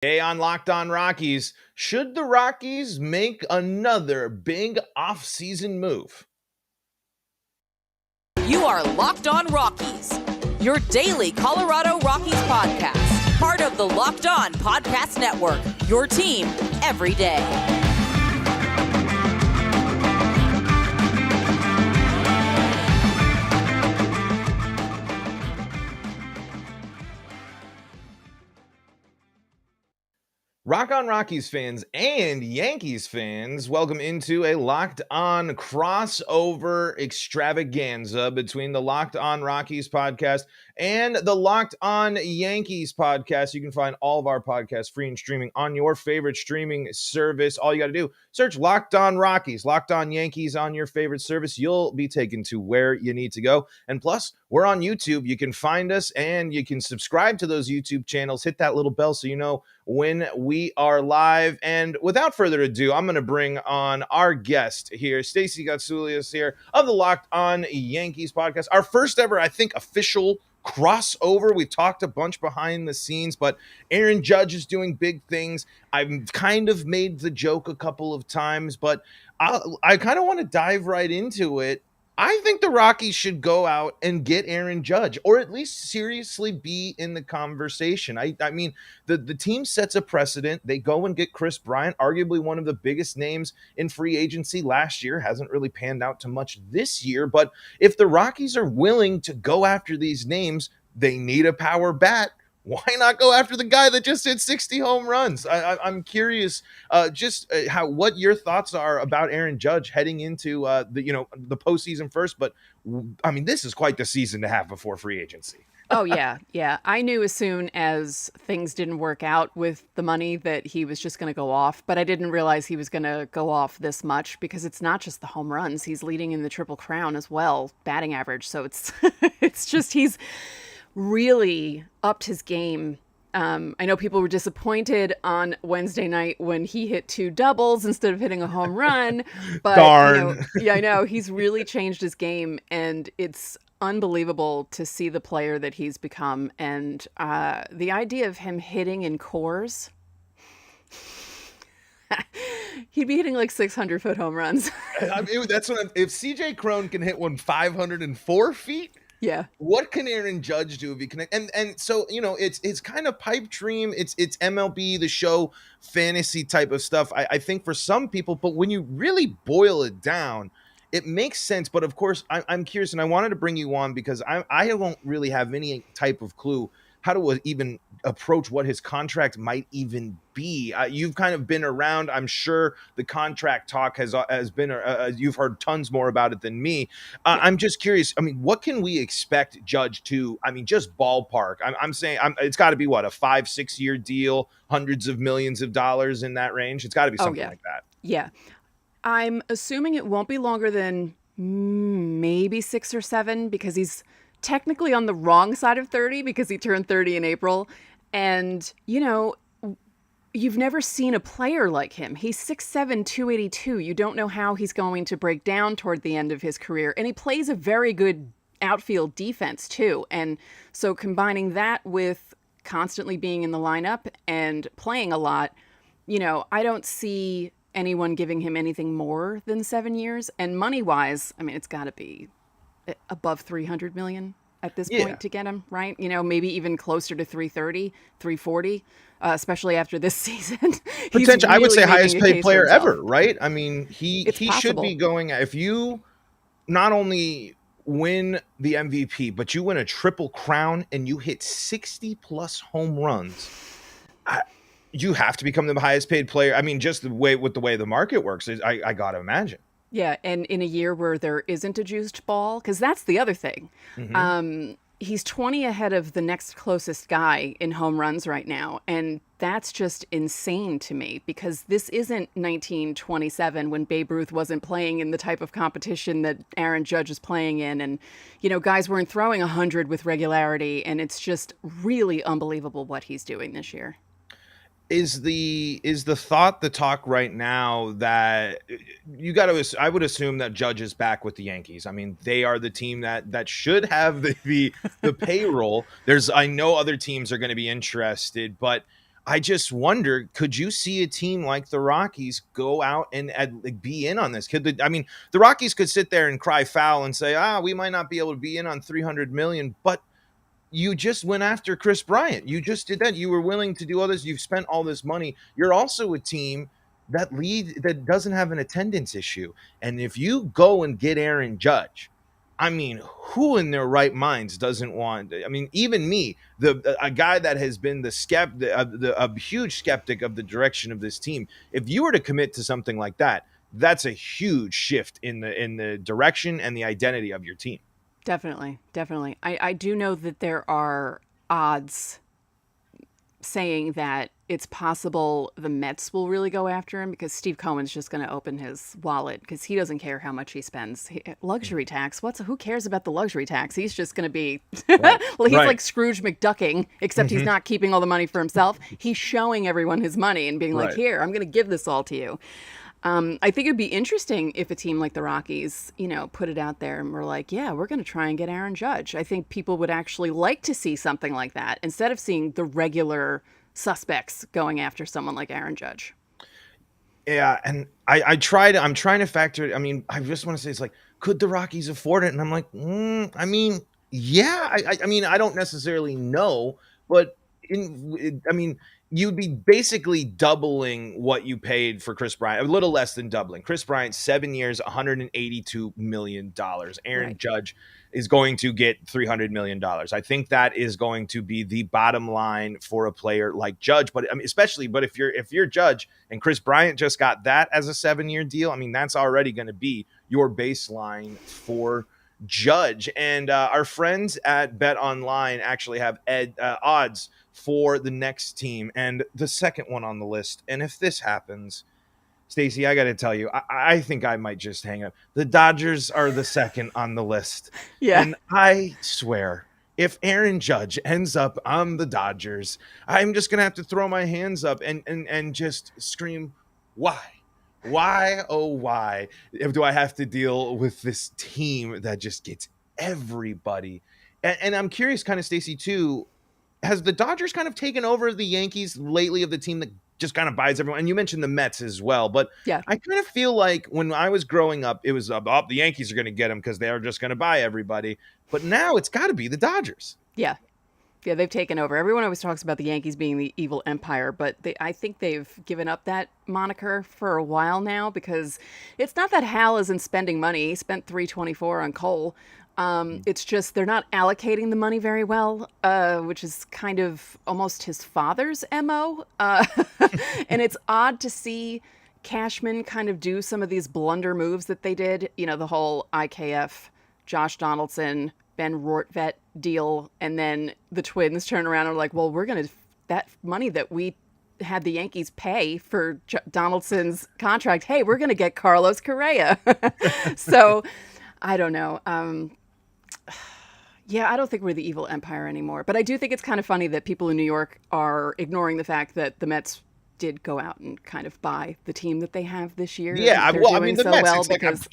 Hey, on Locked On Rockies, should the Rockies make another big offseason move? You are Locked On Rockies, your daily Colorado Rockies podcast, part of the Locked On Podcast Network, your team every day. Rock On Rockies fans and Yankees fans, welcome into a Locked On crossover extravaganza between the Locked On Rockies podcast and the Locked On Yankees podcast. You can find all of our podcasts free and streaming on your favorite streaming service. All you got to do, search Locked On Rockies, Locked On Yankees on your favorite service. You'll be taken to where you need to go. And plus, we're on YouTube. You can find us and you can subscribe to those YouTube channels. Hit that little bell so you know when we are live. And without further ado, I'm going to bring on our guest here, Stacey Gotsulias here of the Locked On Yankees podcast. Our first ever, I think, official crossover. We've talked a bunch behind the scenes, but Aaron Judge is doing big things. I've kind of made the joke a couple of times, but I kind of want to dive right into it. I think the Rockies should go out and get Aaron Judge, or at least seriously be in the conversation. I mean, the team sets a precedent. They go and get Chris Bryant, arguably one of the biggest names in free agency last year. Hasn't really panned out to much this year. But if the Rockies are willing to go after these names, they need a power bat. Why not go after the guy that just hit 60 home runs? I'm curious what your thoughts are about Aaron Judge heading into the postseason first. But I mean, this is quite the season to have before free agency. Oh, yeah. I knew as soon as things didn't work out with the money that he was just going to go off, but I didn't realize he was going to go off this much because it's not just the home runs. He's leading in the Triple Crown as well, batting average. So it's it's just he's really upped his game. I know people were disappointed on Wednesday night when he hit 2 doubles instead of hitting a home run. But Darn. I know he's really changed his game, and it's unbelievable to see the player that he's become. And the idea of him hitting in cores, he'd be hitting like 600-foot home runs. I mean, if CJ Cron can hit one 504 feet. Yeah. What can Aaron Judge do if he connect? And so, it's kind of pipe dream. It's MLB, the show, fantasy type of stuff. I think for some people, but when you really boil it down, it makes sense. But of course, I'm curious, and I wanted to bring you on because I don't really have any type of clue how to even approach what his contract might even be. You've kind of been around. I'm sure the contract talk has been, you've heard tons more about it than me. I'm just curious. I mean, what can we expect Judge to, just ballpark? I'm saying it's got to be what, a 5-6 year deal, hundreds of millions of dollars in that range. It's got to be something like that. Yeah. I'm assuming it won't be longer than maybe 6 or 7 because he's technically on the wrong side of 30 because he turned 30 in April. And, you've never seen a player like him. He's 6'7", 282. You don't know how he's going to break down toward the end of his career. And he plays a very good outfield defense, too. And so combining that with constantly being in the lineup and playing a lot, I don't see anyone giving him anything more than 7 years. And money-wise, it's got to be above $300 million at this point to get him, right? Maybe even closer to 330, 340, especially after this season. Potentially, I would say highest paid player himself. ever, right? I mean, he should be going, if you not only win the MVP, but you win a Triple Crown and you hit 60 plus home runs, you have to become the highest paid player. I mean, just the way the market works, I got to imagine. Yeah, and in a year where there isn't a juiced ball, because that's the other thing. Mm-hmm. He's 20 ahead of the next closest guy in home runs right now, and that's just insane to me because this isn't 1927 when Babe Ruth wasn't playing in the type of competition that Aaron Judge is playing in, and guys weren't throwing 100 with regularity, and it's just really unbelievable what he's doing this year. Is the thought, the talk right now that I would assume that Judge is back with the Yankees. I mean, they are the team that should have the payroll. I know other teams are going to be interested, but I just wonder, could you see a team like the Rockies go out and like, be in on this? The Rockies could sit there and cry foul and say, we might not be able to be in on 300 million, but you just went after Chris Bryant. You just did that. You were willing to do all this. You've spent all this money. You're also a team that doesn't have an attendance issue. And if you go and get Aaron Judge, I mean, who in their right minds doesn't want? I mean, even me, a guy that has been a huge skeptic of the direction of this team. If you were to commit to something like that, that's a huge shift in the direction and the identity of your team. Definitely. I do know that there are odds saying that it's possible the Mets will really go after him because Steve Cohen's just going to open his wallet because he doesn't care how much he spends. Luxury tax? Who cares about the luxury tax? He's just going to be, right. Well, he's like Scrooge McDucking, except he's not keeping all the money for himself. He's showing everyone his money and being like, here, I'm going to give this all to you. I think it'd be interesting if a team like the Rockies, put it out there and we're like, yeah, we're going to try and get Aaron Judge. I think people would actually like to see something like that instead of seeing the regular suspects going after someone like Aaron Judge. Yeah, and I'm trying to factor it. I mean, I just want to say it's like, could the Rockies afford it? And I'm like, I mean, yeah. I mean, I don't necessarily know, but you'd be basically doubling what you paid for Chris Bryant, a little less than doubling. Chris Bryant, 7 years, $182 million. Aaron Judge is going to get $300 million. I think that is going to be the bottom line for a player like Judge. But I mean, but if you're Judge and Chris Bryant just got that as a 7-year deal, I mean, that's already going to be your baseline for Judge. And our friends at BetOnline actually have odds for the next team and the second one on the list. And if this happens, Stacey, I got to tell you, I think I might just hang up. The Dodgers are the second on the list. Yeah. And I swear, if Aaron Judge ends up on the Dodgers, I'm just going to have to throw my hands up and just scream, why? Why, oh, why do I have to deal with this team that just gets everybody? And I'm curious, kind of, Stacey, too, has the Dodgers kind of taken over the Yankees lately of the team that just kind of buys everyone? And you mentioned the Mets as well, but yeah, I kind of feel like when I was growing up, it was the Yankees are going to get them because they are just going to buy everybody. But now it's got to be the Dodgers. Yeah, they've taken over. Everyone always talks about the Yankees being the evil empire, but I think they've given up that moniker for a while now because it's not that Hal isn't spending money. He spent $324 on Cole. It's just they're not allocating the money very well, which is kind of almost his father's MO. And it's odd to see Cashman kind of do some of these blunder moves that they did. The whole IKF, Josh Donaldson, Ben Rortvedt deal, and then the Twins turn around and are like, well, that money that we had the Yankees pay for Donaldson's contract, hey, we're going to get Carlos Correa. So I don't know. Yeah, I don't think we're the evil empire anymore. But I do think it's kind of funny that people in New York are ignoring the fact that the Mets did go out and kind of buy the team that they have this year. Yeah, well, I mean, the Mets, because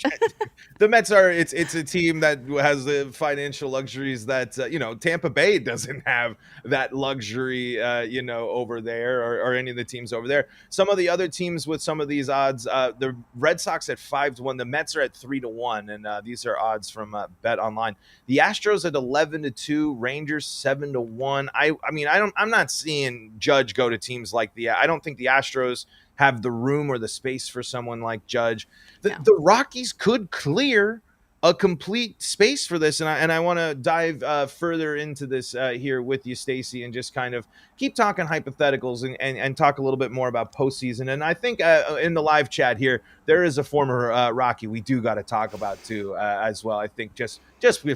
the Mets are it's a team that has the financial luxuries that Tampa Bay doesn't have that luxury over there or any of the teams over there. Some of the other teams with some of these odds, the Red Sox at 5-1, the Mets are at 3-1, and these are odds from BetOnline. The Astros at 11-2, Rangers 7-1. I'm not seeing Judge go to teams like I don't think the Astros have the room or the space for someone like Judge. The Rockies could clear a complete space for this, and I want to dive further into this here with you, Stacey, and just kind of keep talking hypotheticals and talk a little bit more about postseason. And I think in the live chat here, there is a former Rocky we do got to talk about too as well. I think just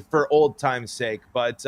for old time's sake. But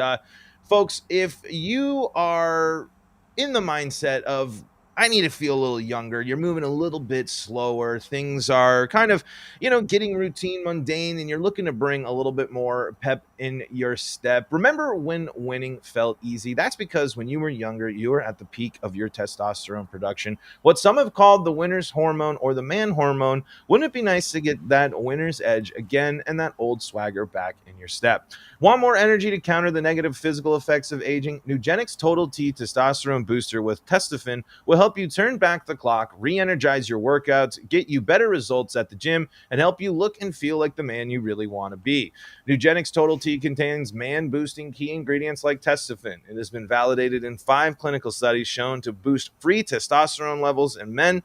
folks, if you are in the mindset of I need to feel a little younger, you're moving a little bit slower, things are kind of, getting routine, mundane, and you're looking to bring a little bit more pep in your step. Remember when winning felt easy? That's because when you were younger, you were at the peak of your testosterone production, what some have called the winner's hormone or the man hormone. Wouldn't it be nice to get that winner's edge again and that old swagger back in your step? Want more energy to counter the negative physical effects of aging? Nugenix Total T Testosterone Booster with Testofen will help you turn back the clock, re-energize your workouts, get you better results at the gym, and help you look and feel like the man you really want to be. Nugenix Total T contains man-boosting key ingredients like Testofen. It has been validated in 5 clinical studies shown to boost free testosterone levels in men.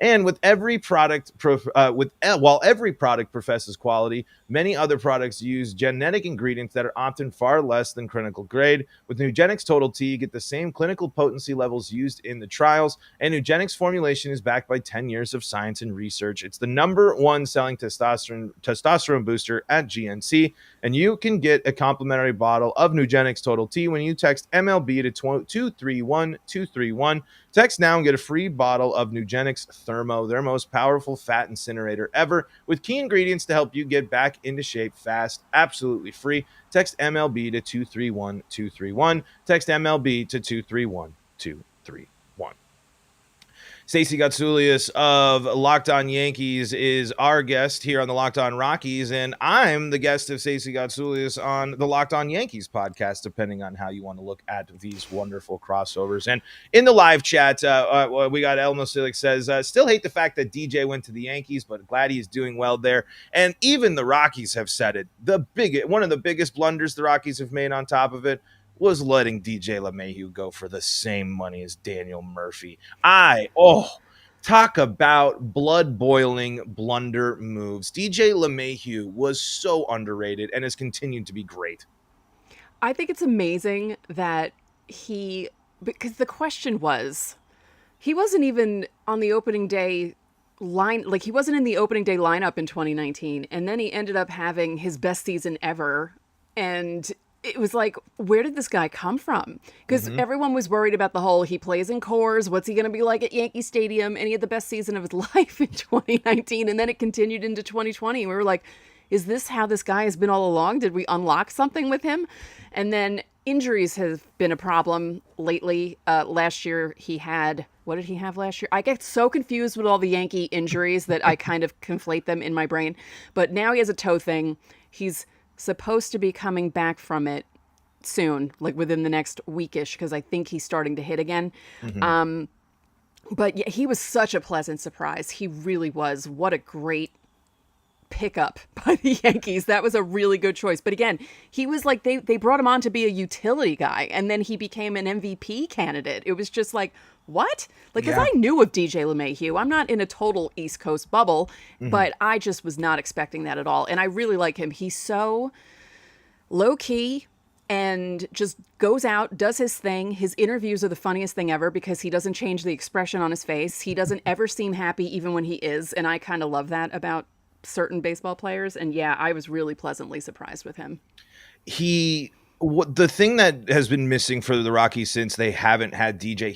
And with every product, while every product professes quality, many other products use genetic ingredients that are often far less than clinical grade. With Nugenix Total T, you get the same clinical potency levels used in the trials, and Nugenix formulation is backed by 10 years of science and research. It's the #1 selling testosterone booster at GNC, and you can get a complimentary bottle of Nugenix Total T when you text MLB to 231231. Text now and get a free bottle of Nugenix Thermo, their most powerful fat incinerator ever, with key ingredients to help you get back into shape fast, absolutely free. Text MLB to 231231. Text MLB to 231231. Stacey Gotsulias of Locked On Yankees is our guest here on the Locked On Rockies, and I'm the guest of Stacey Gotsulias on the Locked On Yankees podcast, depending on how you want to look at these wonderful crossovers. And in the live chat, we got Elmo Silic says, still hate the fact that DJ went to the Yankees, but glad he's doing well there. And even the Rockies have said it. One of the biggest blunders the Rockies have made on top of it was letting DJ LeMahieu go for the same money as Daniel Murphy. Talk about blood-boiling blunder moves. DJ LeMahieu was so underrated and has continued to be great. I think it's amazing that because the question was, he wasn't even on the opening day he wasn't in the opening day lineup in 2019, and then he ended up having his best season ever, and it was like, where did this guy come from? Because everyone was worried about the whole, he plays in Coors, what's he going to be like at Yankee Stadium? And he had the best season of his life in 2019, and then it continued into 2020. We were like, is this how this guy has been all along? Did we unlock something with him? And then injuries have been a problem lately. Last year what did he have last year? I get so confused with all the Yankee injuries that I kind of conflate them in my brain. But now he has a toe thing. He's supposed to be coming back from it soon, like within the next weekish, because I think he's starting to hit again. But yeah, he was such a pleasant surprise. He really was. What a great pickup by the Yankees. That was a really good choice. But again, he was like, they brought him on to be a utility guy, and then he became an MVP candidate. It was just like, what? Like, because I knew of DJ LeMahieu. I'm not in a total East Coast bubble, but I just was not expecting that at all. And I really like him. He's so low-key and just goes out, does his thing. His interviews are the funniest thing ever because he doesn't change the expression on his face. He doesn't ever seem happy even when he is. And I kind of love that about certain baseball players. And yeah, I was really pleasantly surprised with him. The thing that has been missing for the Rockies since they haven't had DJ,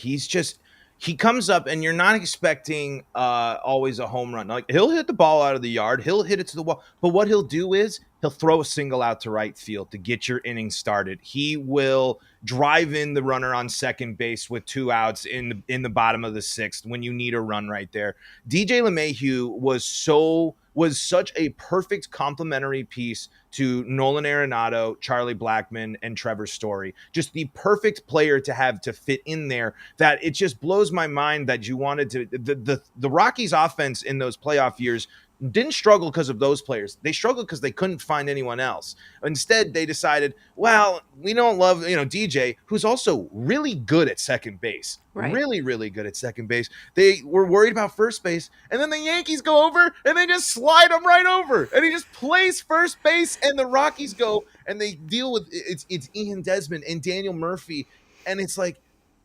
he comes up and you're not expecting always a home run. Like, he'll hit the ball out of the yard, he'll hit it to the wall, but what he'll do is he'll throw a single out to right field to get your inning started. He will drive in the runner on second base with 2 outs in the bottom of the 6th when you need a run right there. DJ LeMahieu was such a perfect complementary piece to Nolan Arenado, Charlie Blackmon, and Trevor Story. Just the perfect player to have to fit in there, that it just blows my mind that you wanted to. The Rockies offense in those playoff years didn't struggle because of those players. They struggled because they couldn't find anyone else. Instead, they decided, well, we don't love, DJ, who's also really good at second base. Right. Really, really good at second base. They were worried about first base, and then the Yankees go over and they just slide him right over, and he just plays first base, and the Rockies go and they deal with it's Ian Desmond and Daniel Murphy, and it's like,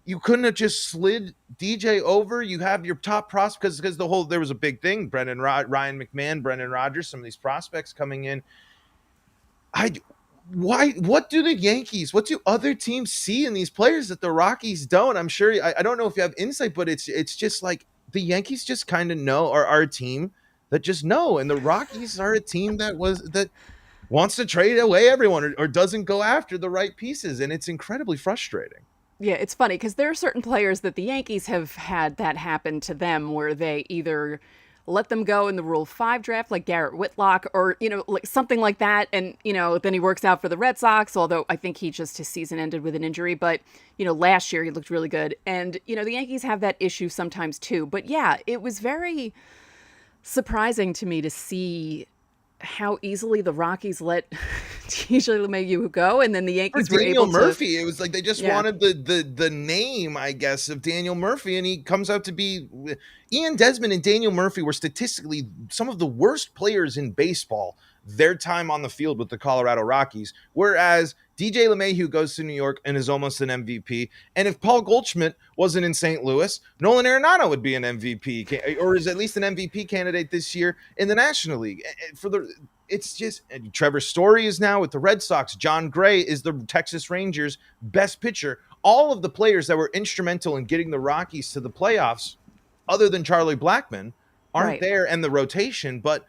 you couldn't have just slid DJ over. You have your top prospects because there was a big thing. Ryan McMahon, Brendan Rodgers, some of these prospects coming in. What do other teams see in these players that the Rockies don't? I'm sure, I don't know if you have insight, but it's just like the Yankees just kind of know, or are a team that just know. And the Rockies are a team that wants to trade away everyone or doesn't go after the right pieces, and it's incredibly frustrating. Yeah, it's funny because there are certain players that the Yankees have had that happen to them where they either let them go in the Rule 5 draft, like Garrett Whitlock, or, like something like that. And, then he works out for the Red Sox, although I think his season ended with an injury. But, last year he looked really good. And, the Yankees have that issue sometimes too. But yeah, it was very surprising to me to see how easily the Rockies let TJ LeMahieu go, and then the Yankees were Daniel able Murphy. It was like they just Yeah. wanted the name, I guess, of Daniel Murphy, and he comes out to be Ian Desmond and Daniel Murphy were statistically some of the worst players in baseball their time on the field with the Colorado Rockies, whereas DJ LeMahieu goes to New York and is almost an MVP. And if Paul Goldschmidt wasn't in St. Louis, Nolan Arenado would be an MVP, or is at least an MVP candidate this year in the National League. It's just Trevor Story is now with the Red Sox. John Gray is the Texas Rangers' best pitcher. All of the players that were instrumental in getting the Rockies to the playoffs, other than Charlie Blackmon, aren't Right. there in the rotation, but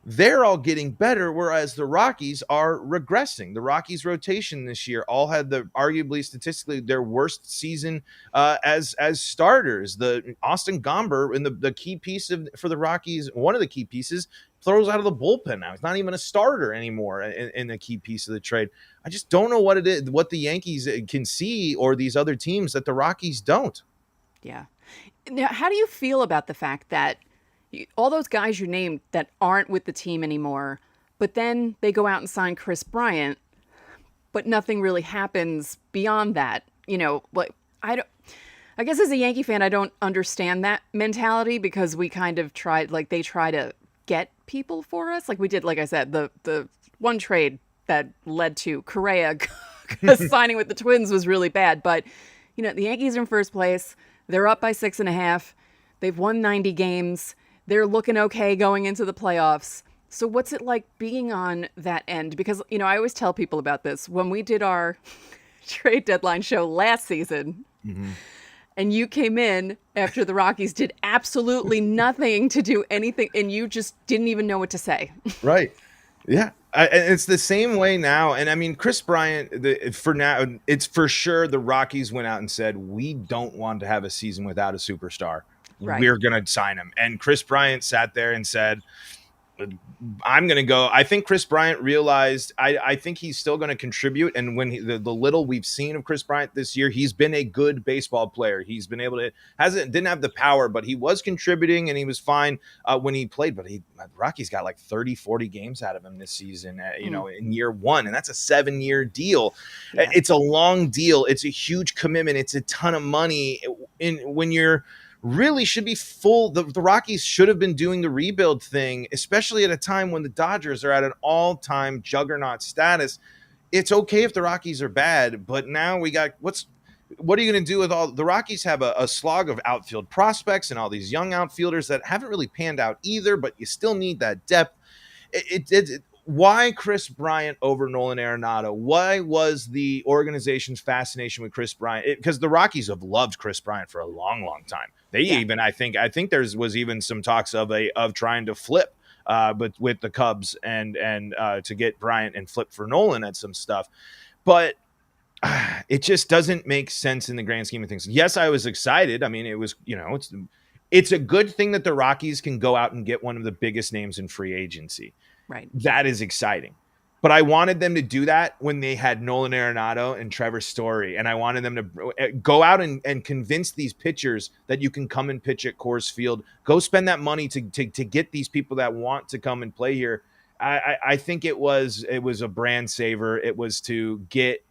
they're all getting better, whereas the Rockies are regressing. The Rockies rotation this year all had arguably statistically their worst season as starters. The Austin Gomber in the key piece for the Rockies, one of the key pieces, throws out of the bullpen now. He's not even a starter anymore in the key piece of the trade. I just don't know what it is, what the Yankees can see or these other teams that the Rockies don't. Yeah. Now, how do you feel about the fact that all those guys you named that aren't with the team anymore, but then they go out and sign Chris Bryant, but nothing really happens beyond that? Like I guess as a Yankee fan, I don't understand that mentality because we kind of tried, like they try to get people for us. Like we did, like I said, the one trade that led to Correa signing with the Twins was really bad. But, the Yankees are in first place. They're up by 6.5. They've won 90 games. They're looking okay going into the playoffs. So what's it like being on that end? Because, I always tell people about this. When we did our trade deadline show last season, and you came in after the Rockies did absolutely nothing to do anything, and you just didn't even know what to say. Right. Yeah. It's the same way now. And I mean, Chris Bryant, for now, it's for sure the Rockies went out and said, we don't want to have a season without a superstar. Right. We're going to sign him. And Chris Bryant sat there and said, I'm going to go. I think Chris Bryant realized, I think he's still going to contribute. And when the little we've seen of Chris Bryant this year, he's been a good baseball player. He's been able to, didn't have the power, but he was contributing and he was fine when he played. But Rockies got like 30, 40 games out of him this season, in year one. And that's a 7-year deal. Yeah. It's a long deal. It's a huge commitment. It's a ton of money. When you're, really should be full. The Rockies should have been doing the rebuild thing, especially at a time when the Dodgers are at an all-time juggernaut status. It's okay if the Rockies are bad, but now we got what are you going to do with all the Rockies have a slog of outfield prospects and all these young outfielders that haven't really panned out either, but you still need that depth. Why Chris Bryant over Nolan Arenado? Why was the organization's fascination with Chris Bryant? Because the Rockies have loved Chris Bryant for a long, long time. They even, I think there was even some talks of trying to flip, but with the Cubs and to get Bryant and flip for Nolan at some stuff, but it just doesn't make sense in the grand scheme of things. Yes, I was excited. I mean, it was it's a good thing that the Rockies can go out and get one of the biggest names in free agency. Right. That is exciting. But I wanted them to do that when they had Nolan Arenado and Trevor Story. And I wanted them to go out and convince these pitchers that you can come and pitch at Coors Field. Go spend that money to get these people that want to come and play here. I think it was a brand saver. It was to get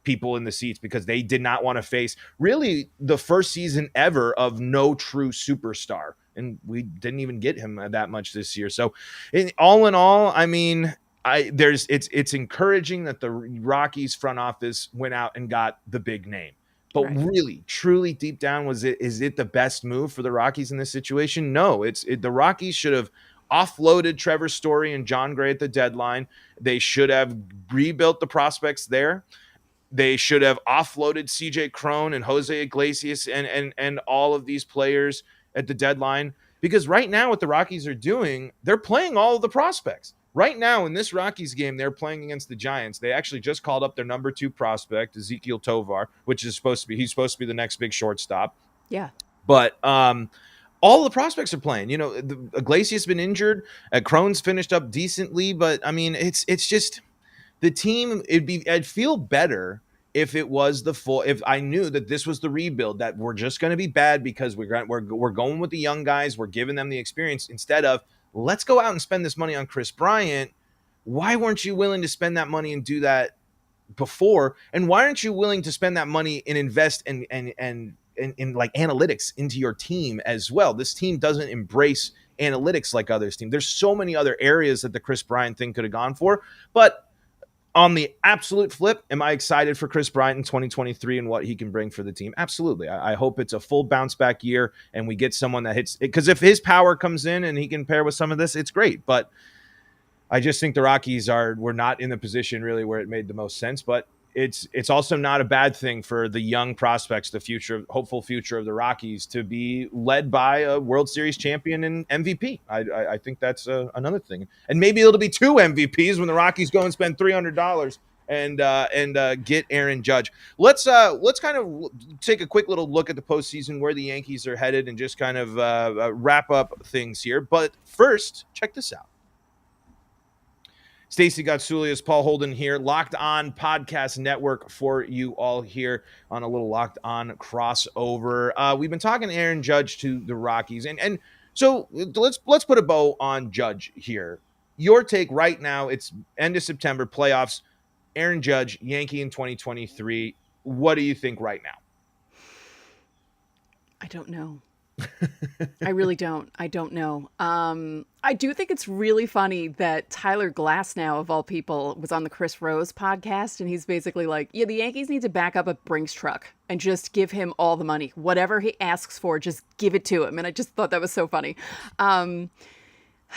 people in the seats because they did not want to face really the first season ever of no true superstar. And we didn't even get him that much this year. So all in all, I mean, it's encouraging that the Rockies front office went out and got the big name. But really, truly deep down, is it the best move for the Rockies in this situation? No, the Rockies should have offloaded Trevor Story and John Gray at the deadline. They should have rebuilt the prospects there. They should have offloaded CJ Cron and Jose Iglesias and all of these players at the deadline, because right now what the Rockies are doing, they're playing all of the prospects. Right now in this Rockies game, they're playing against the Giants. They actually just called up their number 2 prospect, Ezekiel Tovar, which is he's supposed to be the next big shortstop. Yeah. But all the prospects are playing. Iglesias been injured. Crohn's finished up decently, but I mean, it's just the team. I'd feel better if it was if I knew that this was the rebuild, that we're just going to be bad because we're going with the young guys, we're giving them the experience instead of let's go out and spend this money on Chris Bryant. Why weren't you willing to spend that money and do that before? And why aren't you willing to spend that money and invest in like analytics into your team as well? This team doesn't embrace analytics like others team. There's so many other areas that the Chris Bryant thing could have gone for, but on the absolute flip, am I excited for Chris Bryant in 2023 and what he can bring for the team? Absolutely. I hope it's a full bounce back year and we get someone that hits it, because if his power comes in and he can pair with some of this, it's great. But I just think the Rockies were not in the position really where it made the most sense, but it's also not a bad thing for the young prospects, the hopeful future of the Rockies, to be led by a World Series champion and MVP. I think that's another thing, and maybe it'll be 2 MVPs when the Rockies go and spend $300 and get Aaron Judge. Let's kind of take a quick little look at the postseason, where the Yankees are headed, and just kind of wrap up things here. But first, check this out. Stacey, Gotsulias, Paul Holden here, Locked On Podcast Network for you all here on a little Locked On crossover. We've been talking Aaron Judge to the Rockies, and so let's put a bow on Judge here. Your take right now, it's end of September, playoffs, Aaron Judge, Yankee in 2023. What do you think right now? I don't know. I really don't. I don't know. I do think it's really funny that Tyler Glasnow, of all people, was on the Chris Rose podcast, and he's basically like, yeah, the Yankees need to back up a Brinks truck and just give him all the money. Whatever he asks for, just give it to him. And I just thought that was so funny.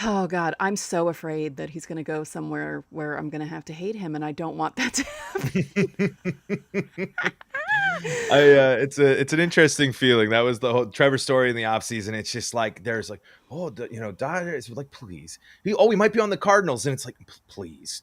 Oh, God, I'm so afraid that he's going to go somewhere where I'm going to have to hate him, and I don't want that to happen. It's an interesting feeling. That was the whole Trevor story in the offseason. It's just like there's like, Dodgers, like, please. We might be on the Cardinals, and it's like, please.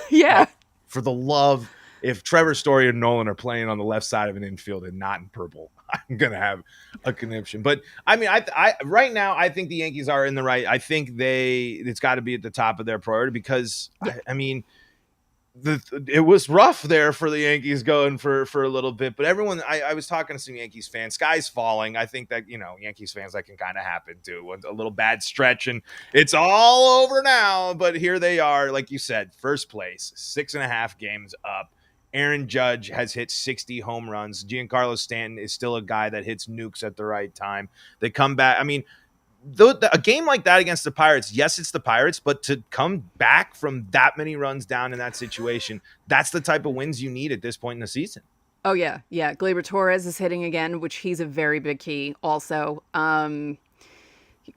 Yeah. For the love, if Trevor Story and Nolan are playing on the left side of an infield and not in purple, I'm gonna have a conniption. But I mean, I right now I think the Yankees are in the right. I think it's got to be at the top of their priority because yeah. I mean, it was rough there for the Yankees going for a little bit. But everyone, I was talking to some Yankees fans. Sky's falling. I think that Yankees fans, that can kind of happen too. A little bad stretch and it's all over now. But here they are, like you said, first place, 6.5 games up. Aaron Judge has hit 60 home runs. Giancarlo Stanton is still a guy that hits nukes at the right time. They come back. I mean, a game like that against the Pirates, yes, it's the Pirates, but to come back from that many runs down in that situation, that's the type of wins you need at this point in the season. Oh, yeah. Yeah. Gleyber Torres is hitting again, which he's a very big key also.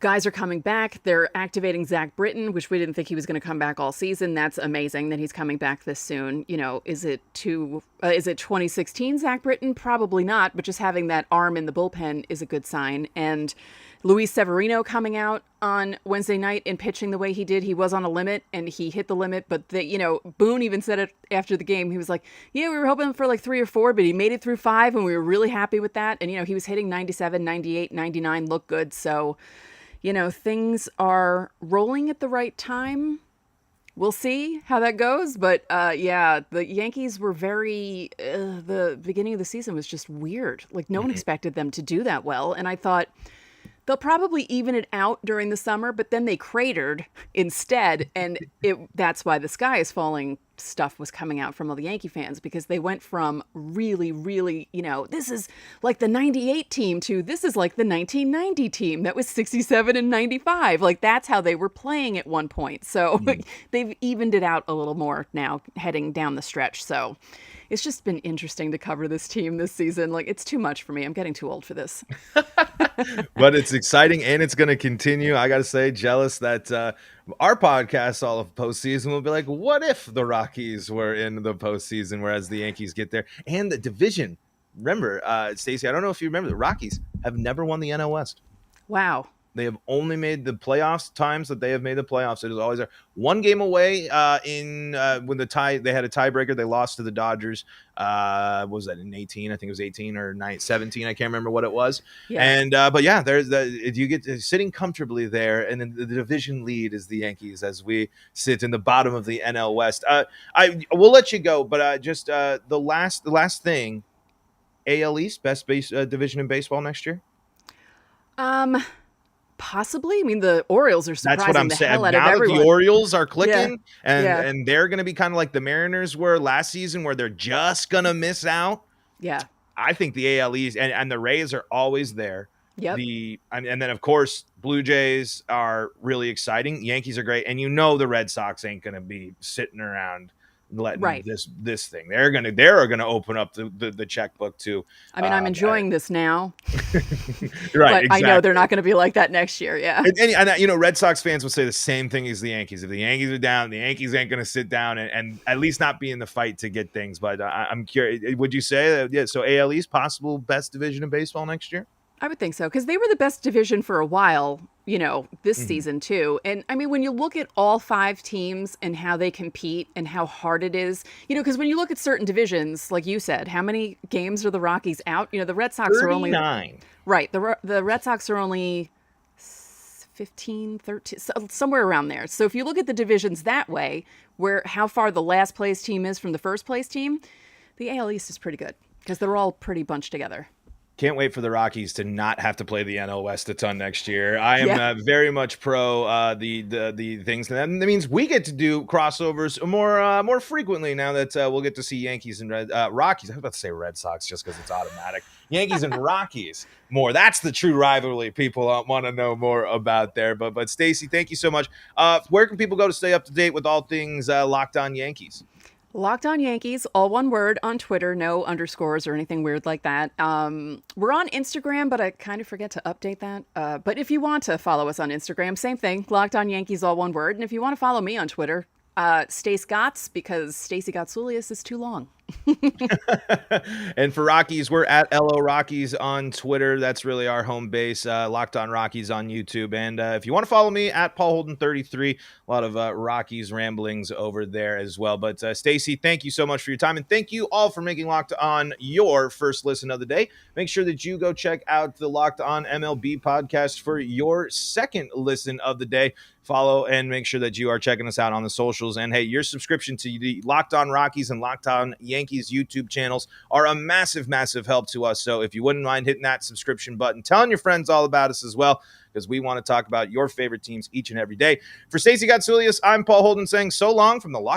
Guys are coming back. They're activating Zach Britton, which we didn't think he was going to come back all season. That's amazing that he's coming back this soon. Is it 2016 Zach Britton? Probably not, but just having that arm in the bullpen is a good sign. And Luis Severino coming out on Wednesday night and pitching the way he did. He was on a limit and he hit the limit, but Boone even said it after the game. He was like, yeah, we were hoping for like 3 or 4, but he made it through 5 and we were really happy with that. And, he was hitting 97, 98, 99, looked good. So, things are rolling at the right time. We'll see how that goes. But the Yankees were the beginning of the season was just weird. Like no one expected them to do that well. And I thought they'll probably even it out during the summer, but then they cratered instead. And that's why the sky is falling stuff was coming out from all the Yankee fans, because they went from really, really, this is like the 98 team to this is like the 1990 team that was 67 and 95. Like that's how they were playing at one point. So they've evened it out a little more now heading down the stretch. So it's just been interesting to cover this team this season. Like it's too much for me. I'm getting too old for this. But it's exciting and it's going to continue. I got to say, jealous that our podcast all of postseason will be like, what if the Rockies were in the postseason, whereas the Yankees get there? And the division. Remember, Stacey, I don't know if you remember, the Rockies have never won the NL West. Wow. They have only made the playoffs times that they have made the playoffs. It is always there. One game away when they had a tiebreaker. They lost to the Dodgers. What was that in 18? I think it was 18 or 17. I can't remember what it was. Yeah. And but yeah, there's you get sitting comfortably there, and then the division lead is the Yankees as we sit in the bottom of the NL West. I will let you go, but just the last thing, AL East, best division in baseball next year. Possibly. I mean, the Orioles are That's what surprising I'm the saying. hell out of Now that the everyone. Orioles are clicking, Yeah. and they're going to be kind of like the Mariners were last season, where they're just going to miss out. Yeah. I think the AL East and the Rays are always there. Yep. And then of course Blue Jays are really exciting. Yankees are great, and the Red Sox ain't going to be sitting around letting this thing. They're gonna open up the checkbook too. I mean, I'm enjoying this now. Right, but exactly. I know they're not going to be like that next year. Yeah. And Red Sox fans will say the same thing as the Yankees. If the Yankees are down, the Yankees ain't going to sit down and at least not be in the fight to get things. But I'm curious. Would you say that? Yeah. So AL East, possible best division in baseball next year? I would think so, because they were the best division for a while, this season too. And I mean, when you look at all 5 teams and how they compete and how hard it is, because when you look at certain divisions, like you said, how many games are the Rockies out? The Red Sox 39. are only right. The Red Sox are only 15, 13, somewhere around there. So if you look at the divisions that way, how far the last place team is from the first place team, the AL East is pretty good because they're all pretty bunched together. Can't wait for the Rockies to not have to play the NL West a ton next year. I am very much pro the things. That means we get to do crossovers more frequently now that we'll get to see Yankees and Rockies. I was about to say Red Sox just because it's automatic. Yankees and Rockies more. That's the true rivalry people want to know more about there. But Stacey, thank you so much. Where can people go to stay up to date with all things Locked On Yankees? Locked On Yankees, all one word, on Twitter, no underscores or anything weird like that. We're on Instagram, but I kind of forget to update that. But if you want to follow us on Instagram, same thing, Locked On Yankees, all one word. And if you want to follow me on Twitter, Stace Gots, because Stacey Gotsulias is too long. And for Rockies, we're at LO Rockies on Twitter. That's really our home base. Locked On Rockies on YouTube. And if you want to follow me, at Paul Holden 33, a lot of Rockies ramblings over there as well. But Stacey, thank you so much for your time. And thank you all for making Locked On your first listen of the day. Make sure that you go check out the Locked On MLB podcast for your second listen of the day. Follow and make sure that you are checking us out on the socials. And hey, your subscription to the Locked On Rockies and Locked On Yankees YouTube channels are a massive, massive help to us. So if you wouldn't mind hitting that subscription button, telling your friends all about us as well, because we want to talk about your favorite teams each and every day. For Stacey Gotsulias, I'm Paul Holden saying so long from the Locked